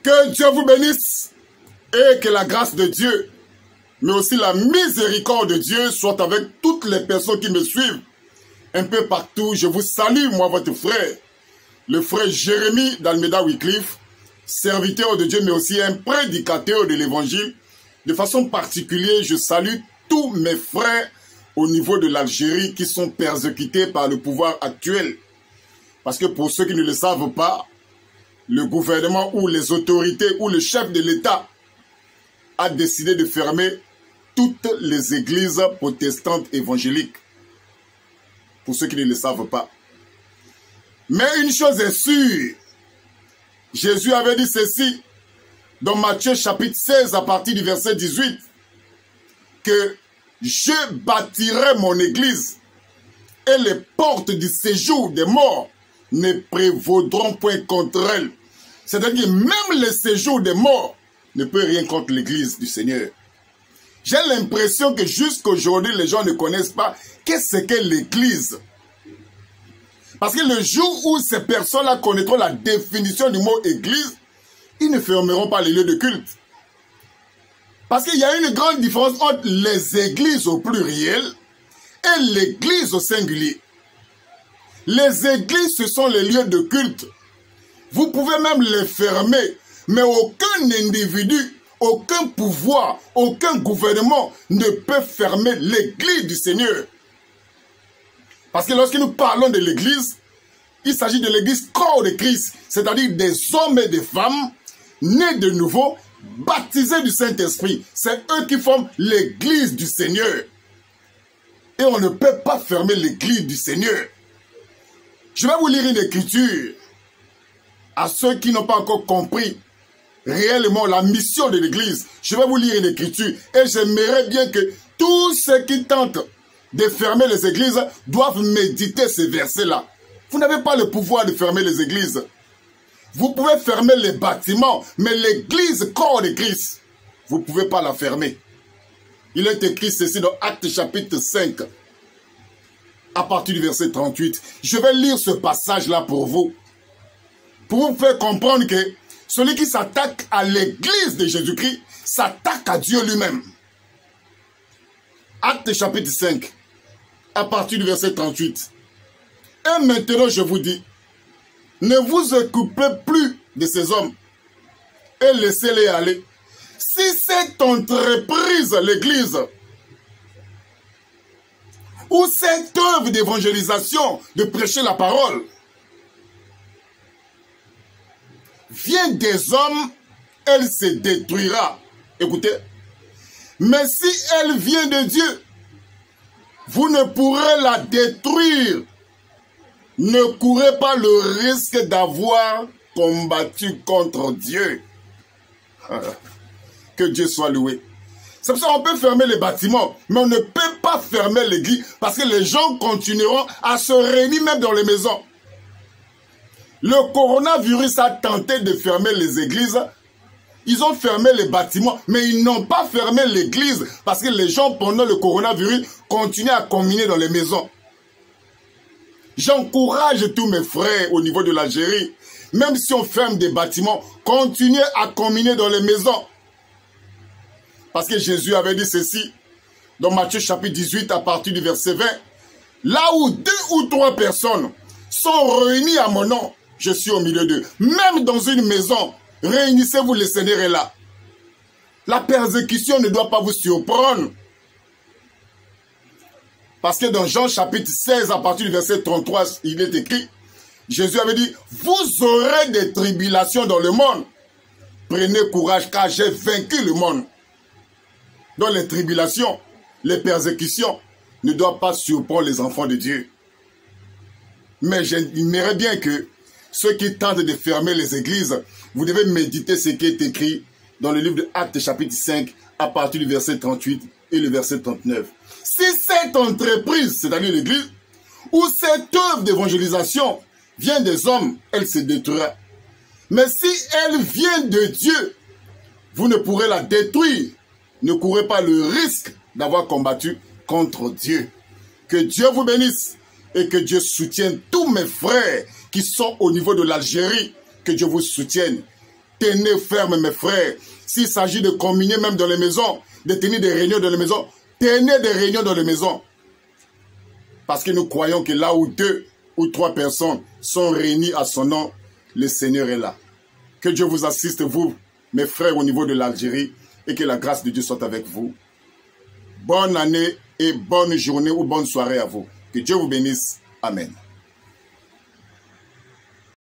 Que Dieu vous bénisse et que la grâce de Dieu, mais aussi la miséricorde de Dieu soit avec toutes les personnes qui me suivent un peu partout. Je vous salue, moi, votre frère, le frère Jérémie d'Almeida Wycliffe, serviteur de Dieu, mais aussi un prédicateur de l'évangile. De façon particulière, je salue tous mes frères au niveau de l'Algérie qui sont persécutés par le pouvoir actuel. Parce que pour ceux qui ne le savent pas, le gouvernement ou les autorités ou le chef de l'État a décidé de fermer toutes les églises protestantes évangéliques. Pour ceux qui ne le savent pas. Mais une chose est sûre, Jésus avait dit ceci dans Matthieu chapitre 16 à partir du verset 18, que je bâtirai mon église et les portes du séjour des morts ne prévaudront point contre elle. C'est-à-dire même le séjour des morts ne peut rien contre l'église du Seigneur. J'ai l'impression que jusqu'aujourd'hui, les gens ne connaissent pas qu'est-ce que l'église. Parce que le jour où ces personnes-là connaîtront la définition du mot église, ils ne fermeront pas les lieux de culte. Parce qu'il y a une grande différence entre les églises au pluriel et l'église au singulier. Les églises, ce sont les lieux de culte. Vous pouvez même les fermer, mais aucun individu, aucun pouvoir, aucun gouvernement ne peut fermer l'église du Seigneur. Parce que lorsque nous parlons de l'église, il s'agit de l'église corps de Christ, c'est-à-dire des hommes et des femmes nés de nouveau, baptisés du Saint-Esprit. C'est eux qui forment l'église du Seigneur. Et on ne peut pas fermer l'église du Seigneur. Je vais vous lire une écriture à ceux qui n'ont pas encore compris réellement la mission de l'église. Je vais vous lire une écriture et j'aimerais bien que tous ceux qui tentent de fermer les églises doivent méditer ces versets-là. Vous n'avez pas le pouvoir de fermer les églises. Vous pouvez fermer les bâtiments, mais l'église corps de Christ, vous ne pouvez pas la fermer. Il est écrit ceci dans Actes chapitre 5, à partir du verset 38. Je vais lire ce passage-là pour vous faire comprendre que celui qui s'attaque à l'église de Jésus-Christ s'attaque à Dieu lui-même. Actes chapitre 5, à partir du verset 38. Et maintenant, je vous dis, ne vous occupez plus de ces hommes et laissez-les aller. Si cette entreprise, l'église, ou cette œuvre d'évangélisation, de prêcher la parole, vient des hommes, elle se détruira. Écoutez, mais si elle vient de Dieu, vous ne pourrez la détruire. Ne courez pas le risque d'avoir combattu contre Dieu. Que Dieu soit loué. C'est pour ça qu'on peut fermer les bâtiments, mais on ne peut pas fermer l'église parce que les gens continueront à se réunir même dans les maisons. Le coronavirus a tenté de fermer les églises. Ils ont fermé les bâtiments, mais ils n'ont pas fermé l'église parce que les gens, pendant le coronavirus, continuaient à communier dans les maisons. J'encourage tous mes frères au niveau de l'Algérie, même si on ferme des bâtiments, continuez à communier dans les maisons. Parce que Jésus avait dit ceci, dans Matthieu chapitre 18, à partir du verset 20. Là où 2 ou 3 personnes sont réunies à mon nom, je suis au milieu d'eux. Même dans une maison, réunissez-vous, le Seigneur est là. La persécution ne doit pas vous surprendre. Parce que dans Jean chapitre 16, à partir du verset 33, il est écrit, Jésus avait dit, vous aurez des tribulations dans le monde. Prenez courage car j'ai vaincu le monde. Dans les tribulations, les persécutions ne doivent pas surprendre les enfants de Dieu. Mais j'aimerais bien que ceux qui tentent de fermer les églises, vous devez méditer ce qui est écrit dans le livre de Actes chapitre 5, à partir du verset 38 et le verset 39. Si cette entreprise, c'est-à-dire l'église, ou cette œuvre d'évangélisation vient des hommes, elle se détruira. Mais si elle vient de Dieu, vous ne pourrez la détruire. Ne courez pas le risque d'avoir combattu contre Dieu. Que Dieu vous bénisse et que Dieu soutienne tous mes frères qui sont au niveau de l'Algérie. Que Dieu vous soutienne. tenez ferme mes frères. S'il s'agit de communier même dans les maisons, de tenir des réunions dans les maisons, tenez des réunions dans les maisons. Parce que nous croyons que là où 2 ou 3 personnes sont réunies à son nom, le Seigneur est là. Que Dieu vous assiste, vous, mes frères, au niveau de l'Algérie, et que la grâce de Dieu soit avec vous. Bonne année et bonne journée ou bonne soirée à vous. Que Dieu vous bénisse. Amen.